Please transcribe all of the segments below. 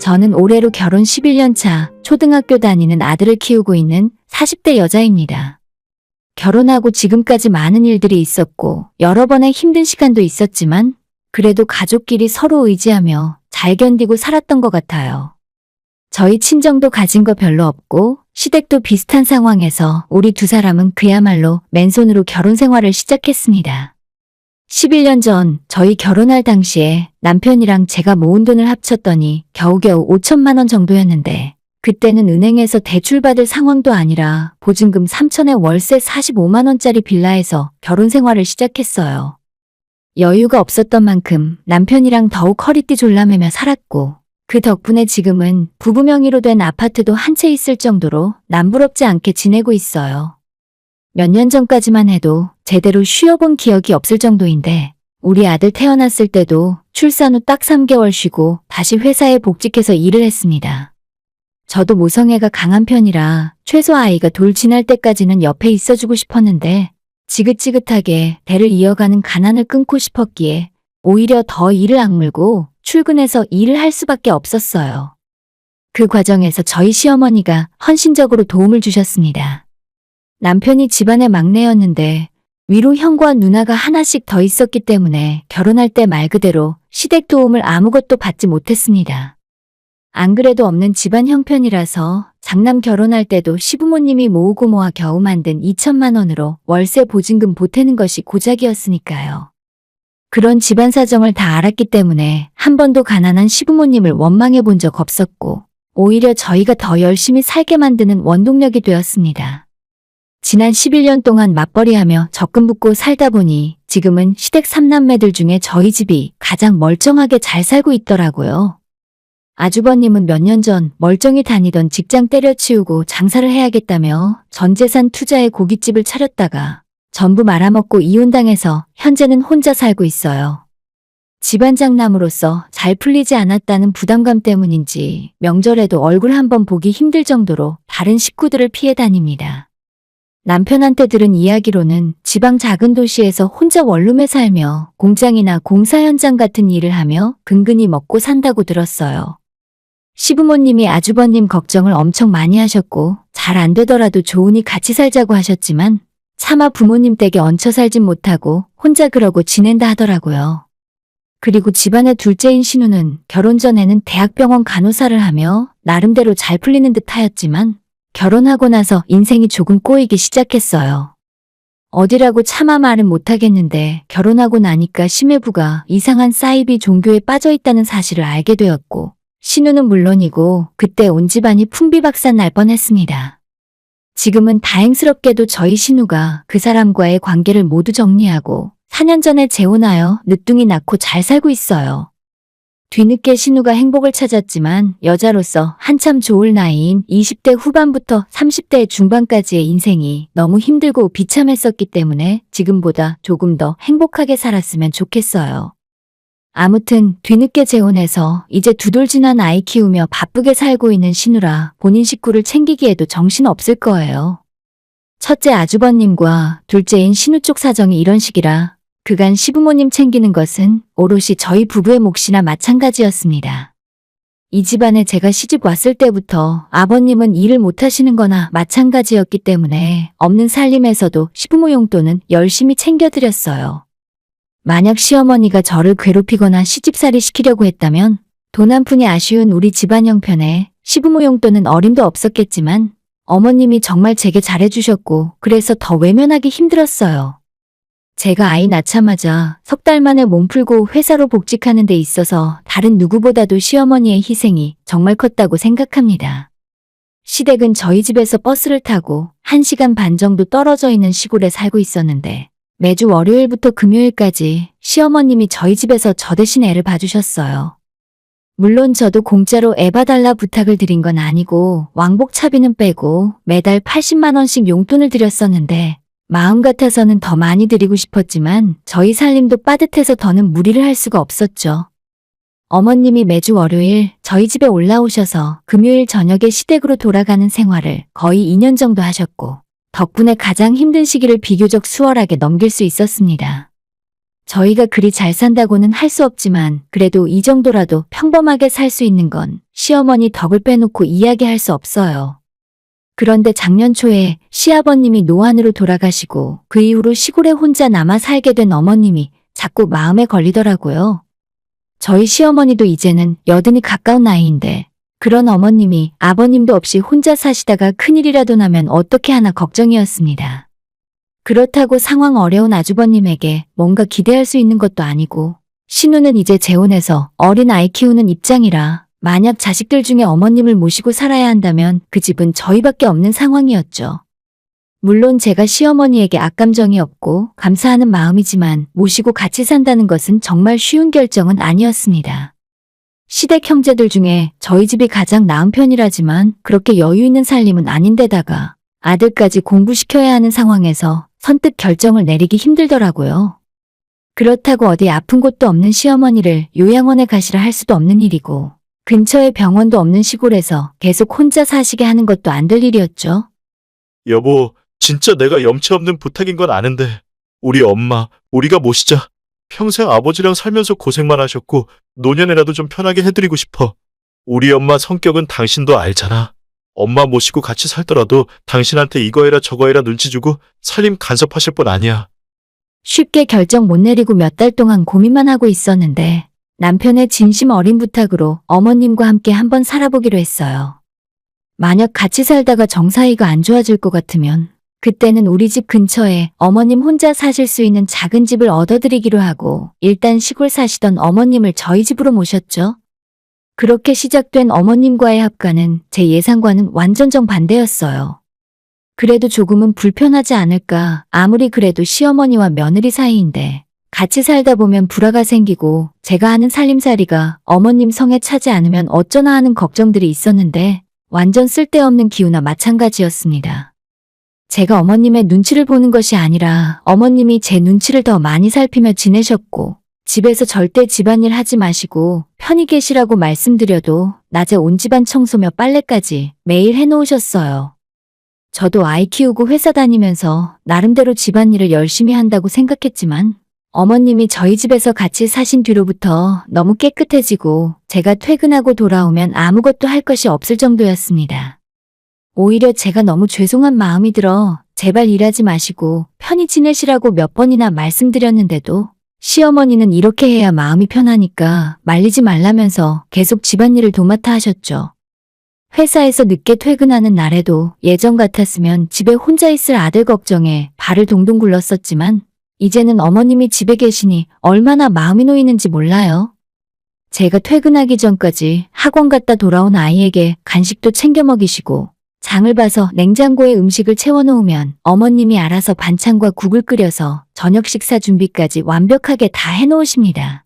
저는 올해로 결혼 11년 차 초등학교 다니는 아들을 키우고 있는 40대 여자입니다. 결혼하고 지금까지 많은 일들이 있었고 여러 번의 힘든 시간도 있었지만 그래도 가족끼리 서로 의지하며 잘 견디고 살았던 것 같아요. 저희 친정도 가진 거 별로 없고 시댁도 비슷한 상황에서 우리 두 사람은 그야말로 맨손으로 결혼 생활을 시작했습니다. 11년 전 저희 결혼할 당시에 남편이랑 제가 모은 돈을 합쳤더니 겨우겨우 5천만 원 정도였는데 그때는 은행에서 대출받을 상황도 아니라 보증금 3천에 월세 45만 원짜리 빌라에서 결혼 생활을 시작했어요. 여유가 없었던 만큼 남편이랑 더욱 허리띠 졸라매며 살았고 그 덕분에 지금은 부부 명의로 된 아파트도 한 채 있을 정도로 남부럽지 않게 지내고 있어요. 몇 년 전까지만 해도 제대로 쉬어본 기억이 없을 정도인데 우리 아들 태어났을 때도 출산 후 딱 3개월 쉬고 다시 회사에 복직해서 일을 했습니다. 저도 모성애가 강한 편이라 최소 아이가 돌 지날 때까지는 옆에 있어주고 싶었는데 지긋지긋하게 대를 이어가는 가난을 끊고 싶었기에 오히려 더 일을 악물고 출근해서 일을 할 수밖에 없었어요. 그 과정에서 저희 시어머니가 헌신적으로 도움을 주셨습니다. 남편이 집안의 막내였는데 위로 형과 누나가 하나씩 더 있었기 때문에 결혼할 때 말 그대로 시댁 도움을 아무것도 받지 못했습니다. 안 그래도 없는 집안 형편이라서 장남 결혼할 때도 시부모님이 모으고 모아 겨우 만든 2천만 원으로 월세 보증금 보태는 것이 고작이었으니까요. 그런 집안 사정을 다 알았기 때문에 한 번도 가난한 시부모님을 원망해 본 적 없었고 오히려 저희가 더 열심히 살게 만드는 원동력이 되었습니다. 지난 11년 동안 맞벌이하며 적금 붓고 살다 보니 지금은 시댁 3남매들 중에 저희 집이 가장 멀쩡하게 잘 살고 있더라고요. 아주버님은 몇 년 전 멀쩡히 다니던 직장 때려치우고 장사를 해야겠다며 전 재산 투자해 고깃집을 차렸다가 전부 말아먹고 이혼당해서 현재는 혼자 살고 있어요. 집안 장남으로서 잘 풀리지 않았다는 부담감 때문인지 명절에도 얼굴 한번 보기 힘들 정도로 다른 식구들을 피해 다닙니다. 남편한테 들은 이야기로는 지방 작은 도시에서 혼자 원룸에 살며 공장이나 공사 현장 같은 일을 하며 근근히 먹고 산다고 들었어요. 시부모님이 아주버님 걱정을 엄청 많이 하셨고 잘 안 되더라도 좋으니 같이 살자고 하셨지만 차마 부모님 댁에 얹혀 살진 못하고 혼자 그러고 지낸다 하더라고요. 그리고 집안의 둘째인 신우는 결혼 전에는 대학병원 간호사를 하며 나름대로 잘 풀리는 듯 하였지만 결혼하고 나서 인생이 조금 꼬이기 시작했어요. 어디라고 차마 말은 못하겠는데 결혼하고 나니까 심해부가 이상한 사이비 종교에 빠져 있다는 사실을 알게 되었고 신우는 물론이고 그때 온 집안이 풍비박산 날 뻔했습니다. 지금은 다행스럽게도 저희 신우가 그 사람과의 관계를 모두 정리하고 4년 전에 재혼하여 늦둥이 낳고 잘 살고 있어요. 뒤늦게 신우가 행복을 찾았지만 여자로서 한참 좋을 나이인 20대 후반부터 30대 중반까지의 인생이 너무 힘들고 비참했었기 때문에 지금보다 조금 더 행복하게 살았으면 좋겠어요. 아무튼 뒤늦게 재혼해서 이제 두 돌 지난 아이 키우며 바쁘게 살고 있는 신우라 본인 식구를 챙기기에도 정신 없을 거예요. 첫째 아주버님과 둘째인 신우 쪽 사정이 이런 식이라 그간 시부모님 챙기는 것은 오롯이 저희 부부의 몫이나 마찬가지였습니다. 이 집안에 제가 시집 왔을 때부터 아버님은 일을 못하시는 거나 마찬가지였기 때문에 없는 살림에서도 시부모 용돈은 열심히 챙겨드렸어요. 만약 시어머니가 저를 괴롭히거나 시집살이 시키려고 했다면 돈 한 푼이 아쉬운 우리 집안 형편에 시부모 용돈은 어림도 없었겠지만 어머님이 정말 제게 잘해주셨고 그래서 더 외면하기 힘들었어요. 제가 아이 낳자마자 석 달 만에 몸 풀고 회사로 복직하는 데 있어서 다른 누구보다도 시어머니의 희생이 정말 컸다고 생각합니다. 시댁은 저희 집에서 버스를 타고 1시간 반 정도 떨어져 있는 시골에 살고 있었는데 매주 월요일부터 금요일까지 시어머님이 저희 집에서 저 대신 애를 봐주셨어요. 물론 저도 공짜로 애 봐달라 부탁을 드린 건 아니고 왕복 차비는 빼고 매달 80만 원씩 용돈을 드렸었는데 마음 같아서는 더 많이 드리고 싶었지만 저희 살림도 빠듯해서 더는 무리를 할 수가 없었죠. 어머님이 매주 월요일 저희 집에 올라오셔서 금요일 저녁에 시댁으로 돌아가는 생활을 거의 2년 정도 하셨고 덕분에 가장 힘든 시기를 비교적 수월하게 넘길 수 있었습니다. 저희가 그리 잘 산다고는 할 수 없지만 그래도 이 정도라도 평범하게 살 수 있는 건 시어머니 덕을 빼놓고 이야기할 수 없어요. 그런데 작년 초에 시아버님이 노안으로 돌아가시고 그 이후로 시골에 혼자 남아 살게 된 어머님이 자꾸 마음에 걸리더라고요. 저희 시어머니도 이제는 80이 가까운 나이인데 그런 어머님이 아버님도 없이 혼자 사시다가 큰일이라도 나면 어떻게 하나 걱정이었습니다. 그렇다고 상황 어려운 아주버님에게 뭔가 기대할 수 있는 것도 아니고 신우는 이제 재혼해서 어린 아이 키우는 입장이라 만약 자식들 중에 어머님을 모시고 살아야 한다면 그 집은 저희밖에 없는 상황이었죠. 물론 제가 시어머니에게 악감정이 없고 감사하는 마음이지만 모시고 같이 산다는 것은 정말 쉬운 결정은 아니었습니다. 시댁 형제들 중에 저희 집이 가장 나은 편이라지만 그렇게 여유 있는 살림은 아닌데다가 아들까지 공부시켜야 하는 상황에서 선뜻 결정을 내리기 힘들더라고요. 그렇다고 어디 아픈 곳도 없는 시어머니를 요양원에 가시라 할 수도 없는 일이고 근처에 병원도 없는 시골에서 계속 혼자 사시게 하는 것도 안 될 일이었죠. 여보, 진짜 내가 염치 없는 부탁인 건 아는데 우리 엄마, 우리가 모시자. 평생 아버지랑 살면서 고생만 하셨고 노년에라도 좀 편하게 해드리고 싶어. 우리 엄마 성격은 당신도 알잖아. 엄마 모시고 같이 살더라도 당신한테 이거 해라 저거 해라 눈치 주고 살림 간섭하실 분 아니야. 쉽게 결정 못 내리고 몇 달 동안 고민만 하고 있었는데 남편의 진심 어린 부탁으로 어머님과 함께 한번 살아보기로 했어요. 만약 같이 살다가 정사이가 안 좋아질 것 같으면 그때는 우리 집 근처에 어머님 혼자 사실 수 있는 작은 집을 얻어드리기로 하고 일단 시골 사시던 어머님을 저희 집으로 모셨죠. 그렇게 시작된 어머님과의 합가는 제 예상과는 완전 정반대였어요. 그래도 조금은 불편하지 않을까. 아무리 그래도 시어머니와 며느리 사이인데 같이 살다 보면 불화가 생기고 제가 하는 살림살이가 어머님 성에 차지 않으면 어쩌나 하는 걱정들이 있었는데 완전 쓸데없는 기우나 마찬가지였습니다. 제가 어머님의 눈치를 보는 것이 아니라 어머님이 제 눈치를 더 많이 살피며 지내셨고 집에서 절대 집안일 하지 마시고 편히 계시라고 말씀드려도 낮에 온 집안 청소며 빨래까지 매일 해놓으셨어요. 저도 아이 키우고 회사 다니면서 나름대로 집안일을 열심히 한다고 생각했지만 어머님이 저희 집에서 같이 사신 뒤로부터 너무 깨끗해지고 제가 퇴근하고 돌아오면 아무것도 할 것이 없을 정도였습니다. 오히려 제가 너무 죄송한 마음이 들어 제발 일하지 마시고 편히 지내시라고 몇 번이나 말씀드렸는데도 시어머니는 이렇게 해야 마음이 편하니까 말리지 말라면서 계속 집안일을 도맡아 하셨죠. 회사에서 늦게 퇴근하는 날에도 예전 같았으면 집에 혼자 있을 아들 걱정에 발을 동동 굴렀었지만 이제는 어머님이 집에 계시니 얼마나 마음이 놓이는지 몰라요. 제가 퇴근하기 전까지 학원 갔다 돌아온 아이에게 간식도 챙겨 먹이시고 장을 봐서 냉장고에 음식을 채워놓으면 어머님이 알아서 반찬과 국을 끓여서 저녁 식사 준비까지 완벽하게 다 해놓으십니다.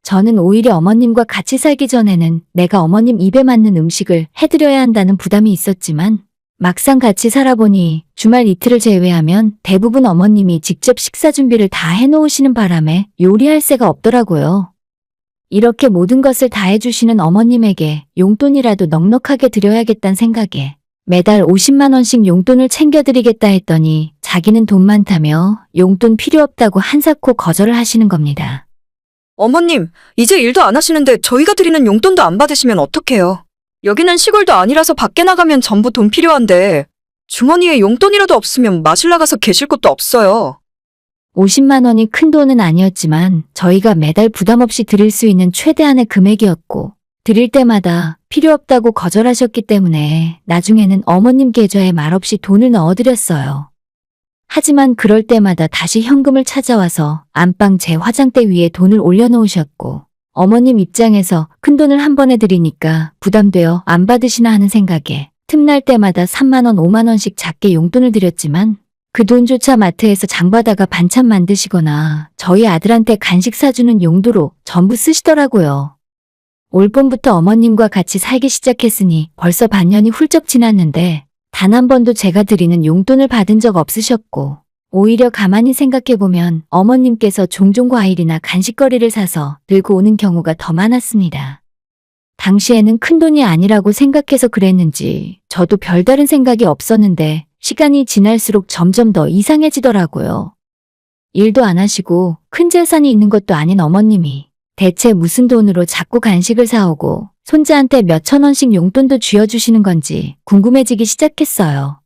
저는 오히려 어머님과 같이 살기 전에는 내가 어머님 입에 맞는 음식을 해드려야 한다는 부담이 있었지만 막상 같이 살아보니 주말 이틀을 제외하면 대부분 어머님이 직접 식사 준비를 다 해놓으시는 바람에 요리할 새가 없더라고요. 이렇게 모든 것을 다 해주시는 어머님에게 용돈이라도 넉넉하게 드려야겠다는 생각에 매달 50만 원씩 용돈을 챙겨드리겠다 했더니 자기는 돈 많다며 용돈 필요 없다고 한사코 거절을 하시는 겁니다. 어머님, 이제 일도 안 하시는데 저희가 드리는 용돈도 안 받으시면 어떡해요? 여기는 시골도 아니라서 밖에 나가면 전부 돈 필요한데 주머니에 용돈이라도 없으면 마실 나가서 계실 곳도 없어요. 50만 원이 큰 돈은 아니었지만 저희가 매달 부담 없이 드릴 수 있는 최대한의 금액이었고 드릴 때마다 필요 없다고 거절하셨기 때문에 나중에는 어머님 계좌에 말없이 돈을 넣어드렸어요. 하지만 그럴 때마다 다시 현금을 찾아와서 안방 제 화장대 위에 돈을 올려놓으셨고 어머님 입장에서 큰돈을 한 번에 드리니까 부담되어 안 받으시나 하는 생각에 틈날 때마다 3만 원, 5만 원씩 작게 용돈을 드렸지만 그 돈조차 마트에서 장바다가 반찬 만드시거나 저희 아들한테 간식 사주는 용도로 전부 쓰시더라고요. 올 봄부터 어머님과 같이 살기 시작했으니 벌써 반년이 훌쩍 지났는데 단 한 번도 제가 드리는 용돈을 받은 적 없으셨고 오히려 가만히 생각해보면 어머님께서 종종 과일이나 간식거리를 사서 들고 오는 경우가 더 많았습니다. 당시에는 큰돈이 아니라고 생각해서 그랬는지 저도 별다른 생각이 없었는데 시간이 지날수록 점점 더 이상해지더라고요. 일도 안 하시고 큰 재산이 있는 것도 아닌 어머님이 대체 무슨 돈으로 자꾸 간식을 사오고 손자한테 몇천 원씩 용돈도 쥐어주시는 건지 궁금해지기 시작했어요.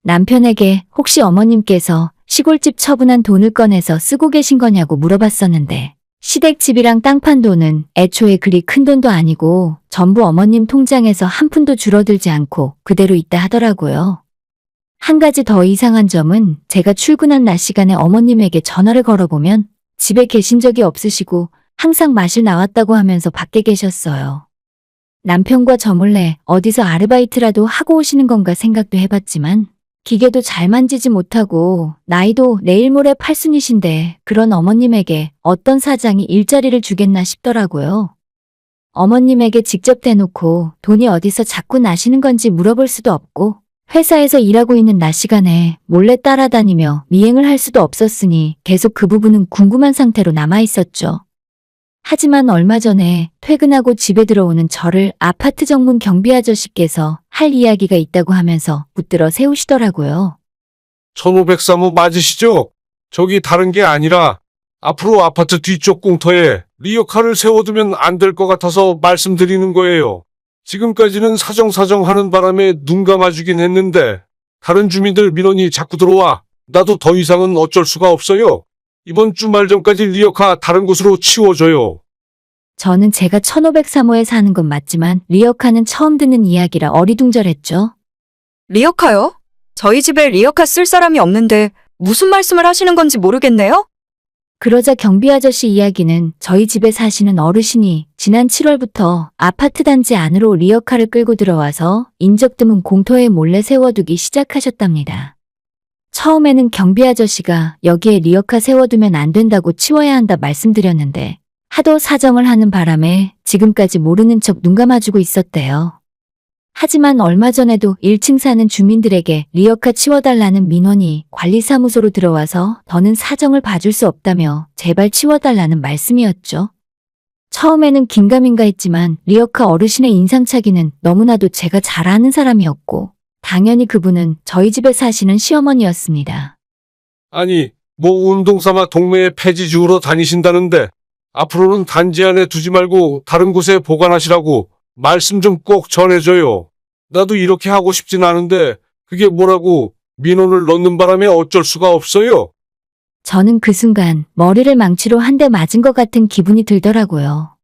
남편에게 혹시 어머님께서 시골집 처분한 돈을 꺼내서 쓰고 계신 거냐고 물어봤었는데 시댁집이랑 땅 판 돈은 애초에 그리 큰 돈도 아니고 전부 어머님 통장에서 한 푼도 줄어들지 않고 그대로 있다 하더라고요. 한 가지 더 이상한 점은 제가 출근한 낮 시간에 어머님에게 전화를 걸어보면 집에 계신 적이 없으시고 항상 마실 나왔다고 하면서 밖에 계셨어요. 남편과 저 몰래 어디서 아르바이트라도 하고 오시는 건가 생각도 해봤지만 기계도 잘 만지지 못하고 나이도 내일 모레 팔순이신데 그런 어머님에게 어떤 사장이 일자리를 주겠나 싶더라고요. 어머님에게 직접 대놓고 돈이 어디서 자꾸 나시는 건지 물어볼 수도 없고 회사에서 일하고 있는 낮 시간에 몰래 따라다니며 미행을 할 수도 없었으니 계속 그 부분은 궁금한 상태로 남아있었죠. 하지만 얼마 전에 퇴근하고 집에 들어오는 저를 아파트 정문 경비 아저씨께서 할 이야기가 있다고 하면서 붙들어 세우시더라고요. 1503호 맞으시죠? 저기 다른 게 아니라 앞으로 아파트 뒤쪽 공터에 리어카를 세워두면 안 될 것 같아서 말씀드리는 거예요. 지금까지는 사정사정 하는 바람에 눈 감아주긴 했는데 다른 주민들 민원이 자꾸 들어와 나도 더 이상은 어쩔 수가 없어요. 이번 주말 전까지 리어카 다른 곳으로 치워줘요. 저는 제가 1503호에 사는 건 맞지만 리어카는 처음 듣는 이야기라 어리둥절했죠. 리어카요? 저희 집에 리어카 쓸 사람이 없는데 무슨 말씀을 하시는 건지 모르겠네요? 그러자 경비 아저씨 이야기는 저희 집에 사시는 어르신이 지난 7월부터 아파트 단지 안으로 리어카를 끌고 들어와서 인적 드문 공터에 몰래 세워두기 시작하셨답니다. 처음에는 경비 아저씨가 여기에 리어카 세워두면 안 된다고 치워야 한다 말씀드렸는데 하도 사정을 하는 바람에 지금까지 모르는 척 눈 감아주고 있었대요. 하지만 얼마 전에도 1층 사는 주민들에게 리어카 치워달라는 민원이 관리사무소로 들어와서 더는 사정을 봐줄 수 없다며 제발 치워달라는 말씀이었죠. 처음에는 긴가민가 했지만 리어카 어르신의 인상착의는 너무나도 제가 잘 아는 사람이었고 당연히 그분은 저희 집에 사시는 시어머니였습니다. 아니, 뭐 운동 삼아 동네에 폐지 주우러 다니신다는데 앞으로는 단지 안에 두지 말고 다른 곳에 보관하시라고 말씀 좀 꼭 전해줘요. 나도 이렇게 하고 싶진 않은데 그게 뭐라고 민원을 넣는 바람에 어쩔 수가 없어요. 저는 그 순간 머리를 망치로 한 대 맞은 것 같은 기분이 들더라고요.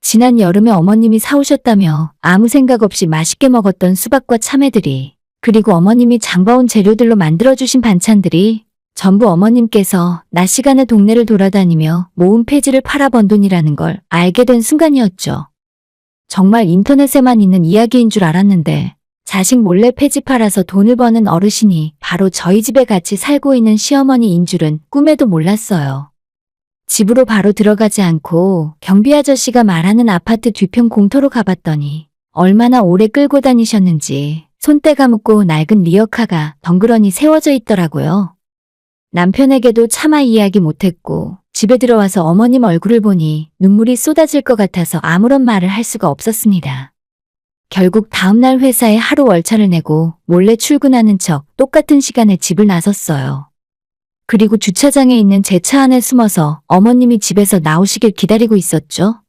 지난 여름에 어머님이 사오셨다며 아무 생각 없이 맛있게 먹었던 수박과 참외들이 그리고 어머님이 장봐온 재료들로 만들어주신 반찬들이 전부 어머님께서 낮 시간에 동네를 돌아다니며 모은 폐지를 팔아 번 돈이라는 걸 알게 된 순간이었죠. 정말 인터넷에만 있는 이야기인 줄 알았는데 자식 몰래 폐지 팔아서 돈을 버는 어르신이 바로 저희 집에 같이 살고 있는 시어머니인 줄은 꿈에도 몰랐어요. 집으로 바로 들어가지 않고 경비 아저씨가 말하는 아파트 뒤편 공터로 가봤더니 얼마나 오래 끌고 다니셨는지 손때가 묻고 낡은 리어카가 덩그러니 세워져 있더라고요. 남편에게도 차마 이야기 못했고 집에 들어와서 어머님 얼굴을 보니 눈물이 쏟아질 것 같아서 아무런 말을 할 수가 없었습니다. 결국 다음날 회사에 하루 월차를 내고 몰래 출근하는 척 똑같은 시간에 집을 나섰어요. 그리고 주차장에 있는 제 차 안에 숨어서 어머님이 집에서 나오시길 기다리고 있었죠.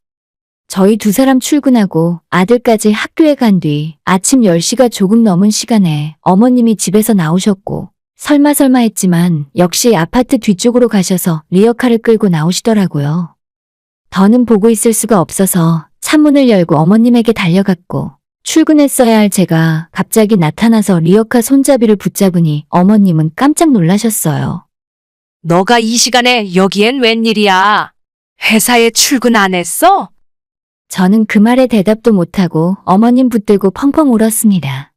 저희 두 사람 출근하고 아들까지 학교에 간 뒤 아침 10시가 조금 넘은 시간에 어머님이 집에서 나오셨고 설마 했지만 역시 아파트 뒤쪽으로 가셔서 리어카를 끌고 나오시더라고요. 더는 보고 있을 수가 없어서 창문을 열고 어머님에게 달려갔고 출근했어야 할 제가 갑자기 나타나서 리어카 손잡이를 붙잡으니 어머님은 깜짝 놀라셨어요. 너가 이 시간에 여기엔 웬일이야? 회사에 출근 안 했어? 저는 그 말에 대답도 못하고 어머님 붙들고 펑펑 울었습니다.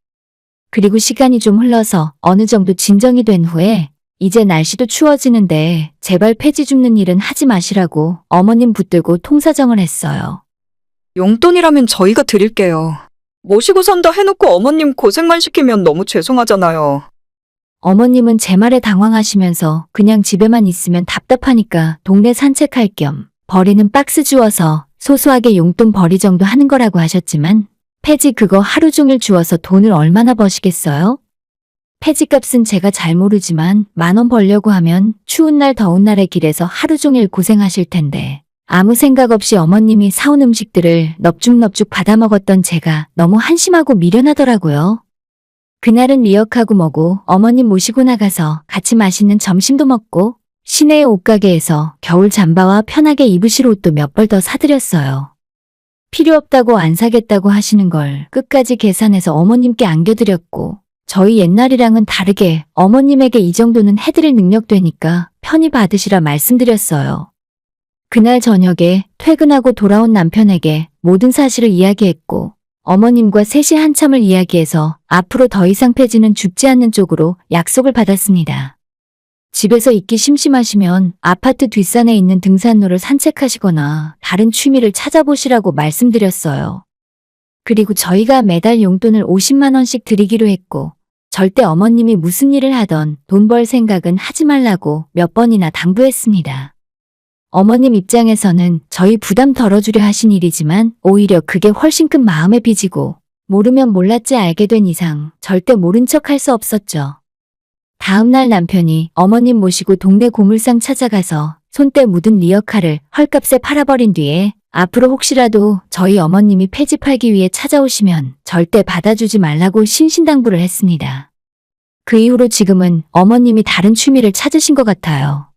그리고 시간이 좀 흘러서 어느 정도 진정이 된 후에 이제 날씨도 추워지는데 제발 폐지 줍는 일은 하지 마시라고 어머님 붙들고 통사정을 했어요. 용돈이라면 저희가 드릴게요. 모시고 산다 해놓고 어머님 고생만 시키면 너무 죄송하잖아요. 어머님은 제 말에 당황하시면서 그냥 집에만 있으면 답답하니까 동네 산책할 겸 버리는 박스 주워서 소소하게 용돈 벌이 정도 하는 거라고 하셨지만 폐지 그거 하루 종일 주워서 돈을 얼마나 버시겠어요? 폐지값은 제가 잘 모르지만 10,000원 벌려고 하면 추운 날 더운 날의 길에서 하루 종일 고생하실 텐데 아무 생각 없이 어머님이 사온 음식들을 넙죽넙죽 받아 먹었던 제가 너무 한심하고 미련하더라고요. 그날은 리역하고 뭐고 어머님 모시고 나가서 같이 맛있는 점심도 먹고 시내의 옷가게에서 겨울 잠바와 편하게 입으실 옷도 몇 벌 더 사드렸어요. 필요 없다고 안 사겠다고 하시는 걸 끝까지 계산해서 어머님께 안겨드렸고 저희 옛날이랑은 다르게 어머님에게 이 정도는 해드릴 능력 되니까 편히 받으시라 말씀드렸어요. 그날 저녁에 퇴근하고 돌아온 남편에게 모든 사실을 이야기했고 어머님과 셋이 한참을 이야기해서 앞으로 더 이상 폐지는 줍지 않는 쪽으로 약속을 받았습니다. 집에서 있기 심심하시면 아파트 뒷산에 있는 등산로를 산책하시거나 다른 취미를 찾아보시라고 말씀드렸어요. 그리고 저희가 매달 용돈을 50만 원씩 드리기로 했고 절대 어머님이 무슨 일을 하던 돈 벌 생각은 하지 말라고 몇 번이나 당부했습니다. 어머님 입장에서는 저희 부담 덜어주려 하신 일이지만 오히려 그게 훨씬 큰 마음의 빚이고 모르면 몰랐지 알게 된 이상 절대 모른 척 할 수 없었죠. 다음날 남편이 어머님 모시고 동네 고물상 찾아가서 손때 묻은 리어카를 헐값에 팔아버린 뒤에 앞으로 혹시라도 저희 어머님이 폐지 팔기 위해 찾아오시면 절대 받아주지 말라고 신신당부를 했습니다. 그 이후로 지금은 어머님이 다른 취미를 찾으신 것 같아요.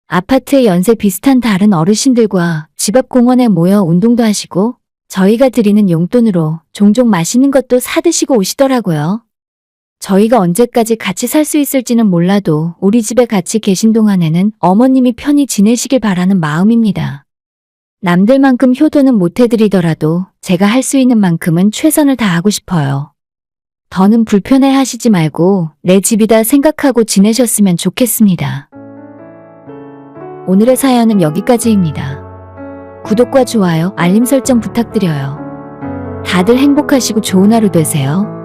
아파트에 연세 비슷한 다른 어르신들과 집 앞 공원에 모여 운동도 하시고 저희가 드리는 용돈으로 종종 맛있는 것도 사드시고 오시더라고요. 저희가 언제까지 같이 살 수 있을지는 몰라도 우리 집에 같이 계신 동안에는 어머님이 편히 지내시길 바라는 마음입니다. 남들만큼 효도는 못 해드리더라도 제가 할 수 있는 만큼은 최선을 다하고 싶어요. 더는 불편해 하시지 말고 내 집이다 생각하고 지내셨으면 좋겠습니다. 오늘의 사연은 여기까지입니다. 구독과 좋아요, 알림 설정 부탁드려요. 다들 행복하시고 좋은 하루 되세요.